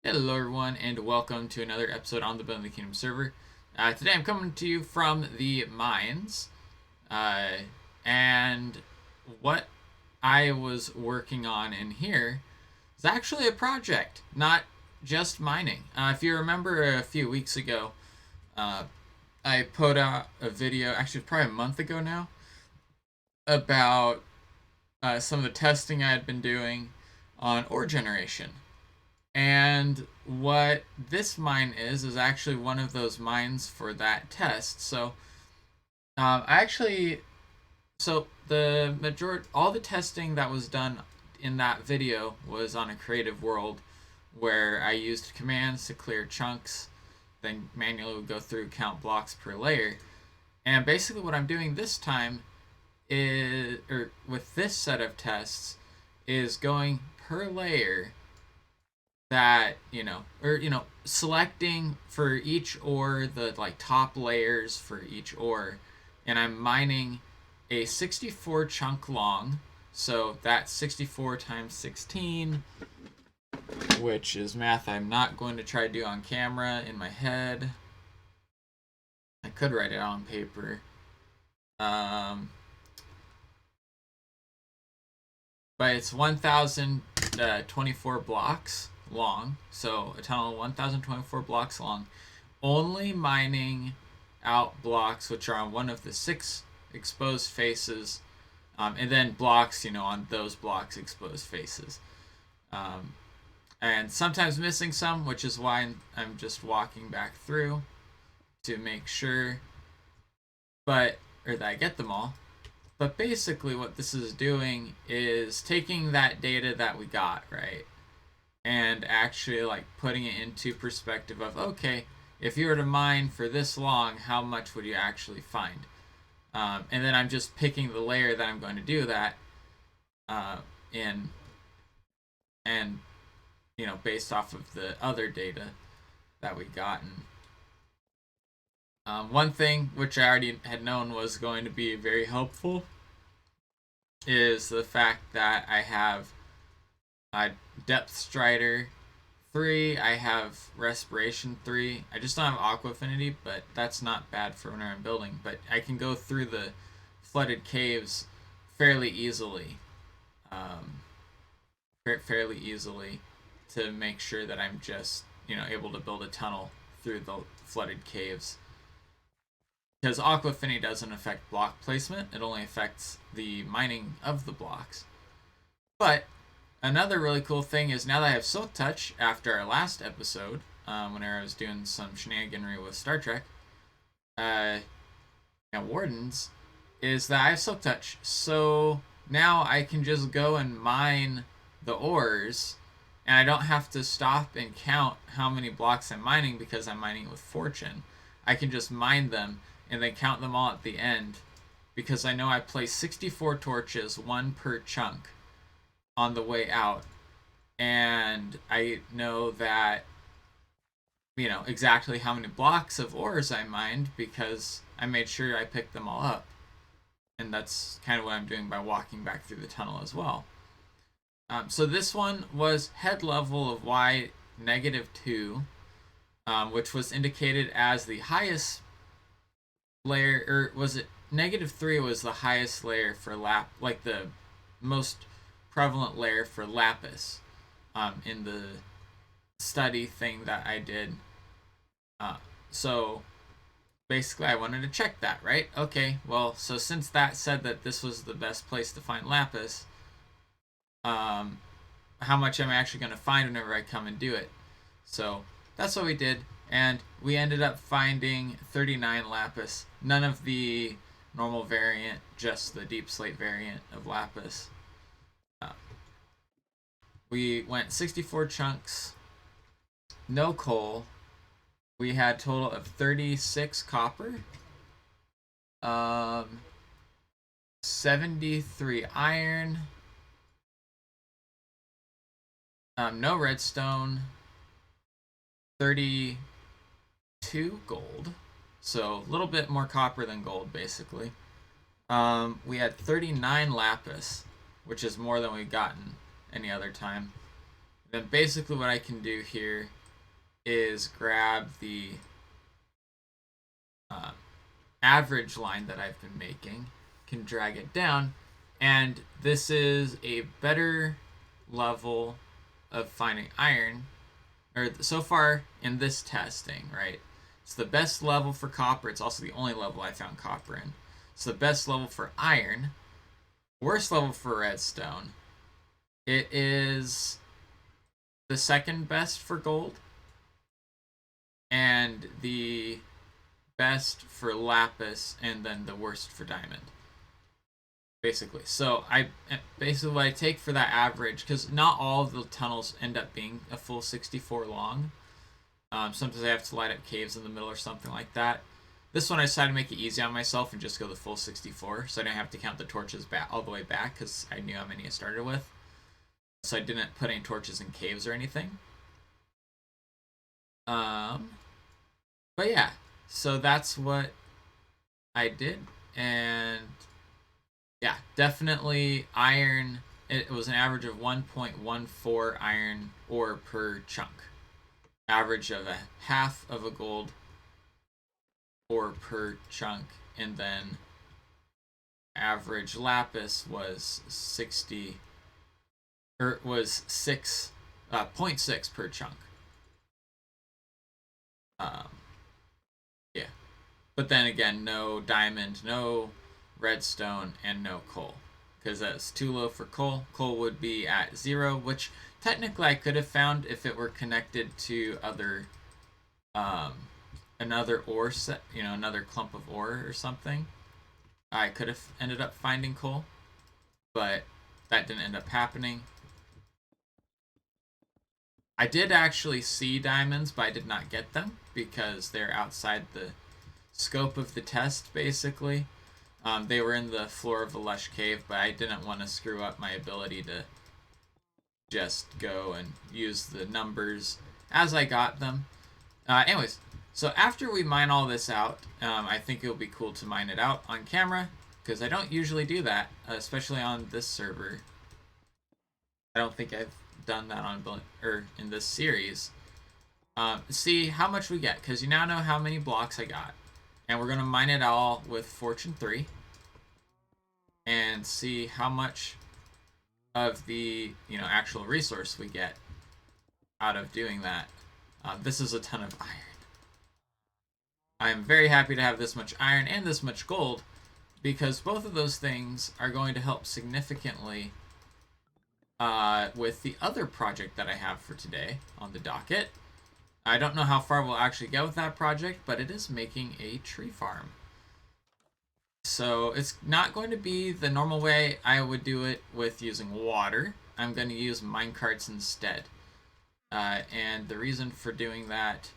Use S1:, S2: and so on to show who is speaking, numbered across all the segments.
S1: Hello, everyone, and welcome to another episode on the Bone of the Kingdom server. Today I'm coming to you from the mines, and what I was working on in here is actually a project, not just mining. If you remember a few weeks ago, uh, I put out a video, actually probably a month ago now, about some of the testing I had been doing on ore generation. And what this mine is actually one of those mines for that test. So I actually, so the majority, all the testing that was done in that video was on a creative world where I used commands to clear chunks, then manually would go through count blocks per layer. And basically what I'm doing this time is, or with this set of tests, is going per layer that selecting for each ore the like top layers for each ore, and I'm mining a 64 chunk long, so that's 64 times 16, which is math I'm not going to try to do on camera in my head. I could write it on paper. But it's 1024 blocks long, so a tunnel 1024 blocks long, only mining out blocks which are on one of the 6 exposed faces, and then blocks, on those blocks exposed faces, and sometimes missing some, which is why I'm just walking back through to make sure, or that I get them all. But basically what this is doing is taking that data that we got, right, and actually like putting it into perspective of, okay, if you were to mine for this long, how much would you actually find? And then I'm just picking the layer that I'm going to do that in, and based off of the other data that we gotten. One thing which I already had known was going to be very helpful is the fact that I have Depth Strider 3, I have Respiration 3. I just don't have Aqua Affinity, but that's not bad for when I'm building. But I can go through the flooded caves fairly easily. Fairly easily to make sure that I'm just, able to build a tunnel through the flooded caves. Because Aqua Affinity doesn't affect block placement, it only affects the mining of the blocks. But another really cool thing is now that I have Silk Touch after our last episode, whenever I was doing some shenaniganry with Star Trek, Wardens, is that I have Silk Touch. So now I can just go and mine the ores, and I don't have to stop and count how many blocks I'm mining because I'm mining with Fortune. I can just mine them and then count them all at the end, because I know I place 64 torches, 1 per chunk, on the way out, and I know that exactly how many blocks of ores I mined because I made sure I picked them all up, and that's kind of what I'm doing by walking back through the tunnel as well. So this one was head level of Y -2, which was indicated as the highest layer, or was it -3 was the highest layer for like the most prevalent layer for lapis, in the study thing that I did. So basically I wanted to check that, right? Okay, well, so since that said that this was the best place to find lapis, how much I'm actually going to find whenever I come and do it. So that's what we did, and we ended up finding 39 lapis. None of the normal variant, just the deep slate variant of lapis. We went 64 chunks, no coal. We had a total of 36 copper, 73 iron, no redstone, 32 gold, so a little bit more copper than gold, basically. We had 39 lapis, which is more than we've gotten any other time. Then basically what I can do here is grab the uh, average line that I've been making, can drag it down, and this is a better level of finding iron, or so far in this testing, right? It's the best level for copper. It's also the only level I found copper in. It's the best level for iron, worst level for redstone. It is the second best for gold, and the best for lapis, and then the worst for diamond. Basically, so what I take for that average, because not all of the tunnels end up being a full 64 long. Sometimes I have to light up caves in the middle or something like that. This one I decided to make it easy on myself and just go the full 64, so I didn't have to count the torches back all the way back because I knew how many I started with. So I didn't put any torches in caves or anything. But yeah, so that's what I did, and yeah, definitely iron. It was an average of 1.14 iron ore per chunk. Average of a half of a gold ore per chunk, and then average lapis was 60, or was 0.6 per chunk. Um, yeah, but then again, no diamond, no redstone, and no coal, because that's too low for coal. Coal would be at 0, which technically I could have found if it were connected to another ore set, another clump of ore or something. I could have ended up finding coal, but that didn't end up happening. I did actually see diamonds, but I did not get them because they're outside the scope of the test, basically. They were in the floor of the lush cave, but I didn't want to screw up my ability to just go and use the numbers as I got them. Anyways, so after we mine all this out, I think it'll be cool to mine it out on camera, because I don't usually do that, especially on this server. I don't think I've done that in this series. See how much we get, because you now know how many blocks I got. And we're going to mine it all with Fortune 3 and see how much of the actual resource we get out of doing that. This is a ton of iron. I'm very happy to have this much iron and this much gold, because both of those things are going to help significantly with the other project that I have for today on the docket. I don't know how far we'll actually get with that project, but it is making a tree farm. So it's not going to be the normal way I would do it with using water. I'm going to use minecarts instead. And the reason for doing that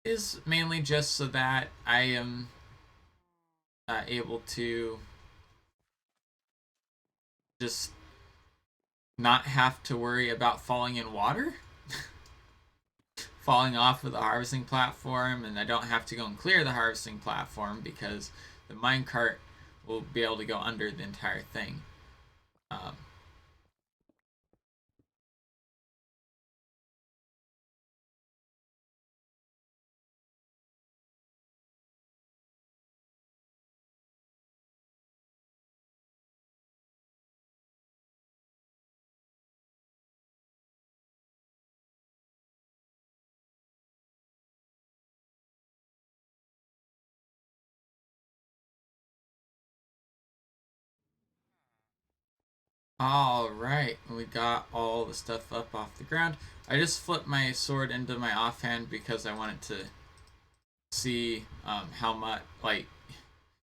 S1: is mainly just so that I am able to just not have to worry about falling in water. Falling off of the harvesting platform, and I don't have to go and clear the harvesting platform because the minecart will be able to go under the entire thing. All right, we got all the stuff up off the ground. I just flipped my sword into my offhand because I wanted to see how much, like,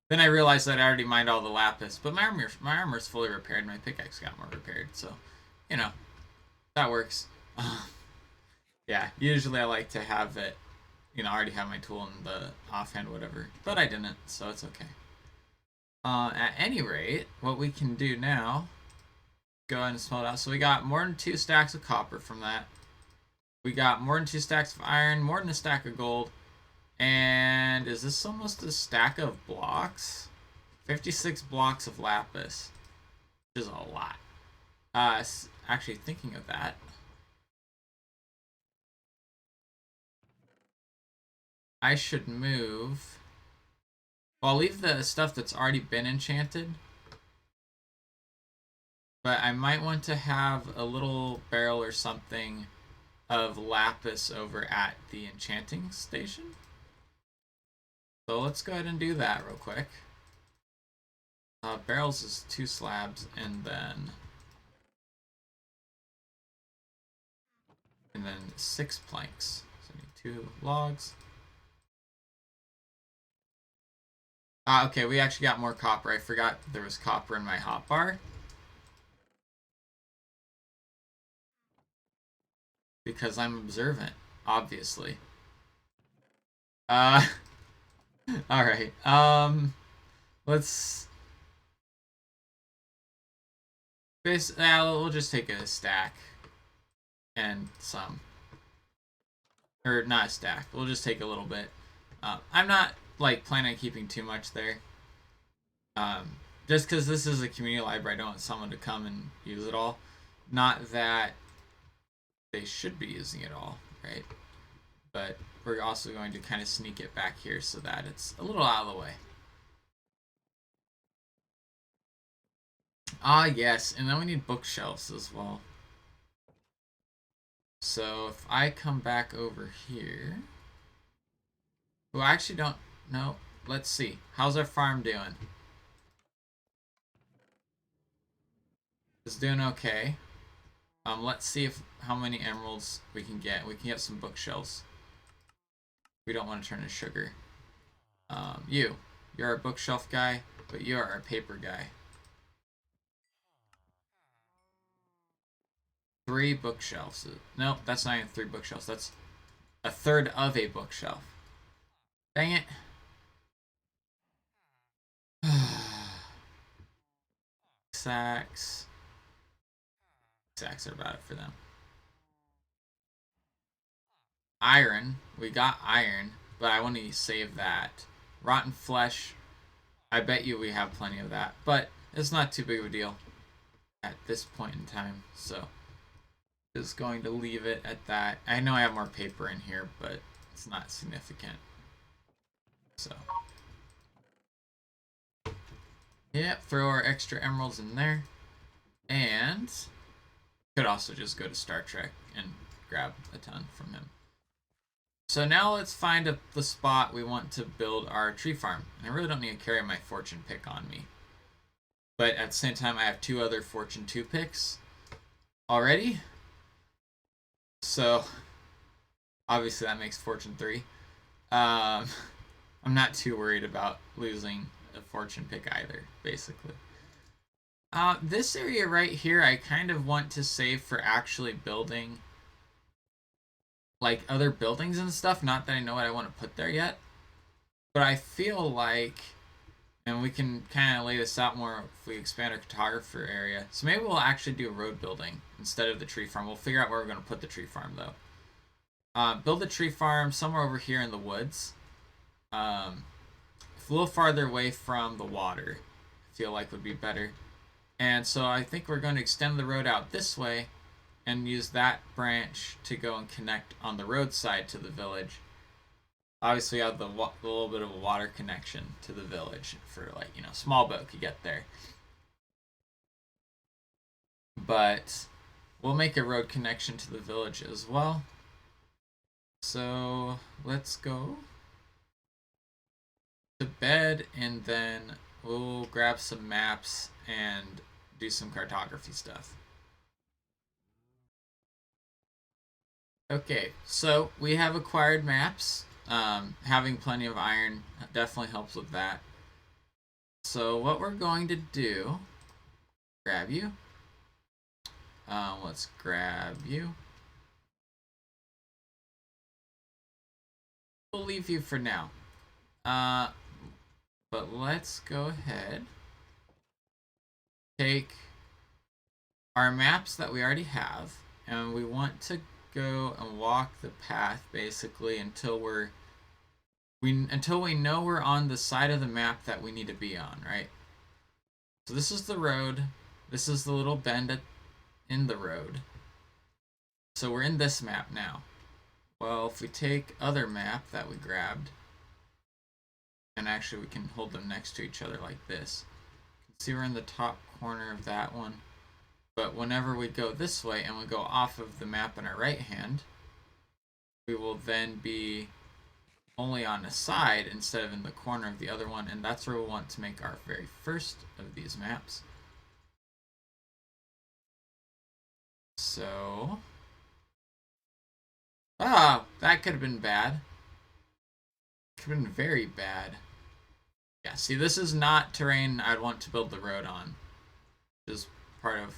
S1: then I realized that I already mined all the lapis, but my armor's fully repaired. My pickaxe got more repaired, so that works. Yeah, usually I like to have it, already have my tool in the offhand, whatever, but I didn't, so it's okay. At any rate, what we can do now, go ahead and smelt out. So we got more than 2 stacks of copper from that. We got more than 2 stacks of iron, more than a stack of gold. And is this almost a stack of blocks? 56 blocks of lapis, which is a lot. Actually, thinking of that, I should move. Well, I'll leave the stuff that's already been enchanted. But I might want to have a little barrel or something of lapis over at the enchanting station. So let's go ahead and do that real quick. Barrels is 2 slabs, and then 6 planks. So I need 2 logs. Okay, we actually got more copper. I forgot there was copper in my hotbar. Because I'm observant, obviously. Alright. Let's... we'll just take a stack. And some. Or not a stack. We'll just take a little bit. I'm not, like, planning on keeping too much there. Just because this is a community library, I don't want someone to come and use it all. Not that they should be using it all, right? But we're also going to kind of sneak it back here so that it's a little out of the way. Yes, and then we need bookshelves as well. So if I come back over here... Well, I actually don't know. Let's see. How's our farm doing? It's doing okay. Let's see how many emeralds we can get. We can get some bookshelves. We don't want to turn to sugar. You're our bookshelf guy, but you're our paper guy. 3 bookshelves. Nope, that's not even 3 bookshelves. That's a third of a bookshelf. Dang it. Sacks. Sacks are about it for them. Iron. We got iron, but I want to save that. Rotten flesh. I bet you we have plenty of that, but it's not too big of a deal at this point in time, so just going to leave it at that. I know I have more paper in here, but it's not significant. So, yeah, throw our extra emeralds in there. And could also just go to Star Trek and grab a ton from him. So now let's find the spot we want to build our tree farm. And I really don't need to carry my fortune pick on me. But at the same time, I have 2 other fortune 2 picks already. So obviously that makes fortune 3. I'm not too worried about losing a fortune pick either, basically. This area right here, I kind of want to save for actually building like other buildings and stuff. Not that I know what I want to put there yet, but I feel like, and we can kind of lay this out more if we expand our cartographer area. So maybe we'll actually do a road building instead of the tree farm. We'll figure out where we're going to put the tree farm though. Build a tree farm somewhere over here in the woods. A little farther away from the water, I feel like would be better. And so I think we're going to extend the road out this way and use that branch to go and connect on the roadside to the village. Obviously, we have the little bit of a water connection to the village for, like, you know, small boat could get there. But we'll make a road connection to the village as well. So let's go to bed, and then we'll grab some maps and do some cartography stuff. Okay, so we have acquired maps. Having plenty of iron definitely helps with that. So what we're going to do, grab you. Let's grab you. We'll leave you for now. But let's go ahead. Take our maps that we already have, and we want to go and walk the path basically until we know we're on the side of the map that we need to be on, right? So this is the road. This is the little bend in the road. So we're in this map now. Well, if we take other map that we grabbed, and actually we can hold them next to each other like this. You can see we're in the top corner of that one. But whenever we go this way and we go off of the map in our right hand, we will then be only on the side instead of in the corner of the other one, and that's where we'll want to make our very first of these maps. So, that could have been bad. Could have been very bad. Yeah, see, this is not terrain I'd want to build the road on. Which is part of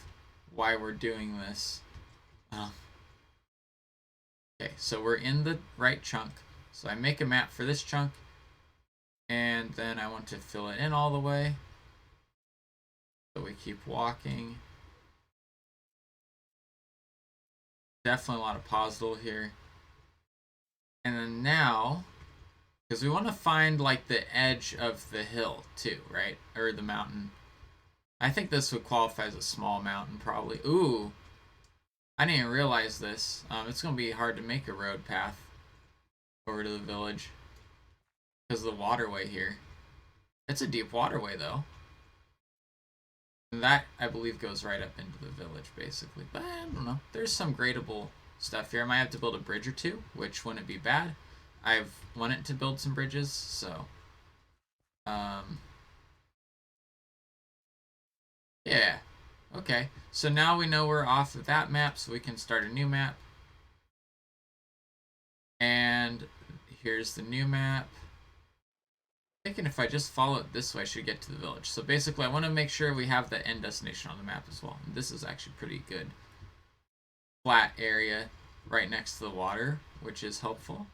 S1: why we're doing this. Okay, so we're in the right chunk. So I make a map for this chunk, and then I want to fill it in all the way. So we keep walking. Definitely a lot of positive here. And then now, because we want to find like the edge of the hill too, right? Or the mountain. I think this would qualify as a small mountain probably. Ooh, I didn't even realize this. It's going to be hard to make a road path over to the village because of the waterway here. It's a deep waterway though. And that, I believe, goes right up into the village basically. But I don't know. There's some gradable stuff here. I might have to build a bridge or two, which wouldn't be bad. I've wanted to build some bridges, so yeah. Okay. So now we know we're off of that map, so we can start a new map. And here's the new map. I'm thinking if I just follow it this way, I should get to the village. So basically, I want to make sure we have the end destination on the map as well. And this is actually pretty good. Flat area right next to the water, which is helpful.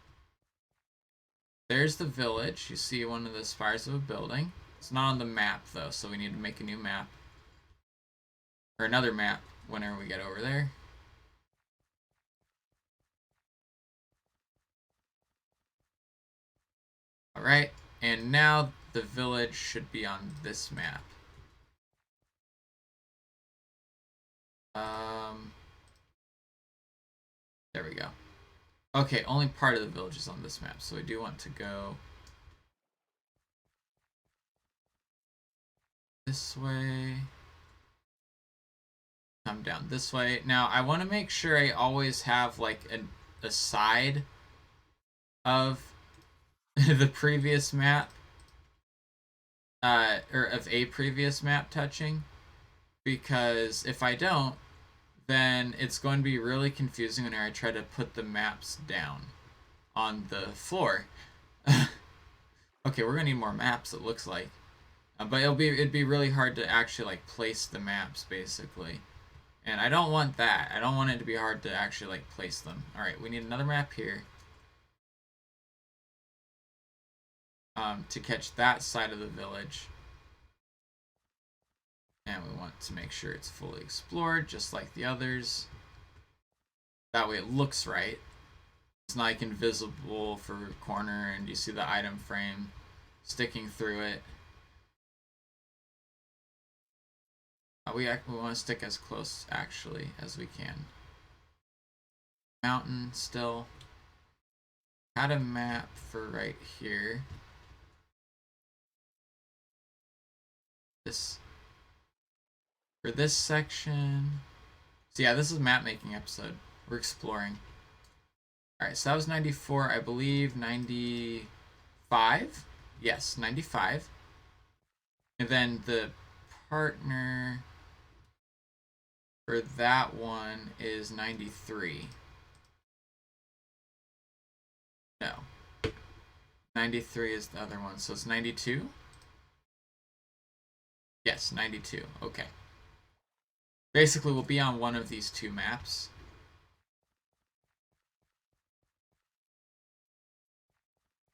S1: There's the village. You see one of the spires of a building. It's not on the map, though, so we need to make a new map. Or another map whenever we get over there. Alright, and now the village should be on this map. There we go. Okay, only part of the village is on this map, so we do want to go this way. Come down this way. Now, I want to make sure I always have like a side of the previous map, or of a previous map touching, because if I don't, then it's going to be really confusing when I try to put the maps down on the floor. Okay, we're gonna need more maps, it looks like, but it'd be really hard to actually like place the maps basically, and I don't want that. I don't want it to be hard to actually like place them. All right, we need another map here to catch that side of the village. And we want to make sure it's fully explored, just like the others. That way it looks right. It's not like invisible for a corner, and you see the item frame sticking through it. We want to stick as close, actually, as we can. Mountain still. Had a map for right here. This. For this section. So yeah, this is a map making episode. We're exploring. Alright, so that was 94, I believe 95? Yes, 95. And then the partner for that one is 93. No. 93 is the other one, so it's 92? Yes, 92. Okay. Basically, we'll be on one of these two maps.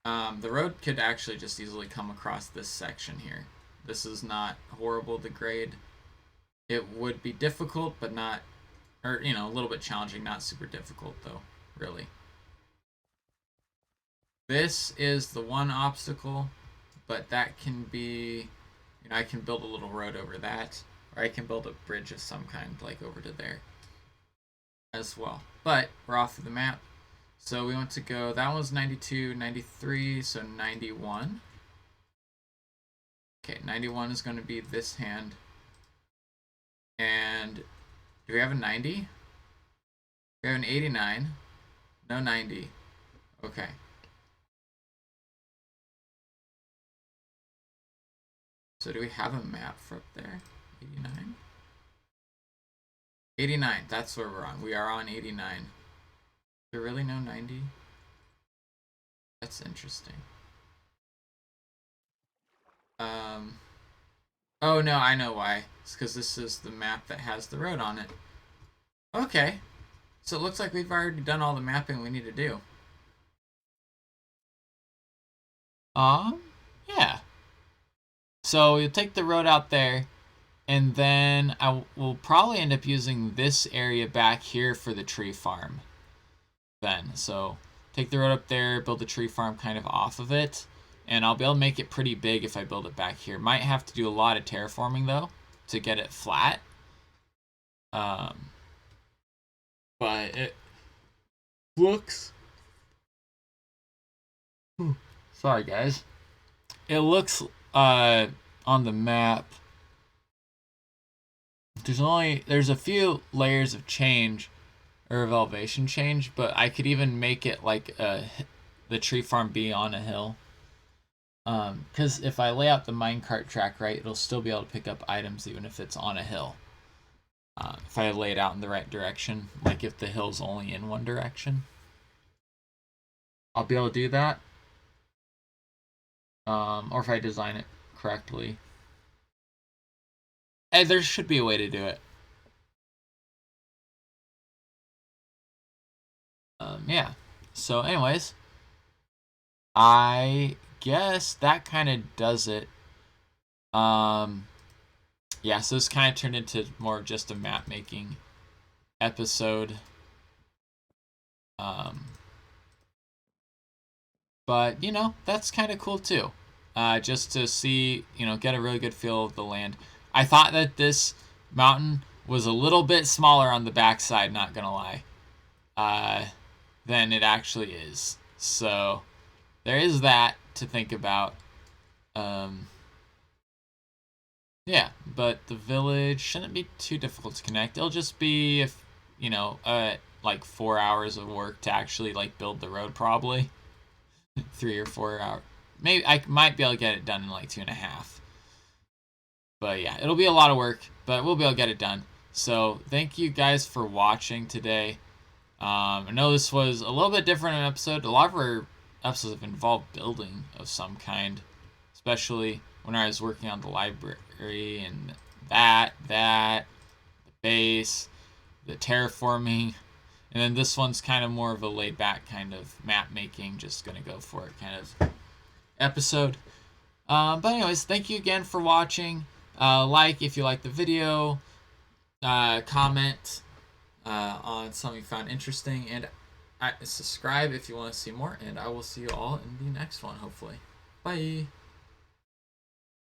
S1: The road could actually just easily come across this section here. This is not horrible to grade. It would be difficult, but not, or, you know, a little bit challenging, not super difficult, though, really. This is the one obstacle, but that can be, you know, I can build a little road over that, or I can build a bridge of some kind, like over to there as well. But we're off of the map, So we want to go, that was 92, 93, so 91. Okay, 91 is going to be this hand. And do we have a 90? We have an 89. No 90. Okay. So do we have a map for up there? 89? 89, that's where we're on. We are on 89. Is there really no 90? That's interesting. Oh no, I know why. It's because this is the map that has the road on it. Okay. So it looks like we've already done all the mapping we need to do. Yeah. So you'll take the road out there, and then I will probably end up using this area back here for the tree farm. Then, so take the road up there, build the tree farm kind of off of it, and I'll be able to make it pretty big if I build it back here. Might have to do a lot of terraforming though to get it flat. But it looks. Sorry, guys. It looks on the map. There's a few layers of change or of elevation change, but I could even make it like the tree farm be on a hill. Because if I lay out the minecart track right, it'll still be able to pick up items even if it's on a hill. If I lay it out in the right direction, like if the hill's only in one direction, I'll be able to do that. Or if I design it correctly. And there should be a way to do it. Yeah. So, anyways, I guess that kind of does it. Yeah, so this kind of turned into more just a map making episode. But you know, that's kind of cool too. Just to see, you know, get a really good feel of the land. I thought that this mountain was a little bit smaller on the backside, not gonna lie, than it actually is. So there is that to think about. Yeah, but the village shouldn't be too difficult to connect. It'll just be if you know, like 4 hours of work to actually like build the road, probably 3 or 4 hours. Maybe I might be able to get it done in like 2.5. But yeah, it'll be a lot of work, but we'll be able to get it done. So thank you guys for watching today. I know this was a little bit different an episode. A lot of our episodes have involved building of some kind, especially when I was working on the library and the base, the terraforming, and then this one's kind of more of a laid back kind of map making, just gonna go for it kind of episode. But anyways, thank you again for watching. Like if you like the video, comment on something you found interesting, and subscribe if you want to see more, and I will see you all in the next one, hopefully. Bye.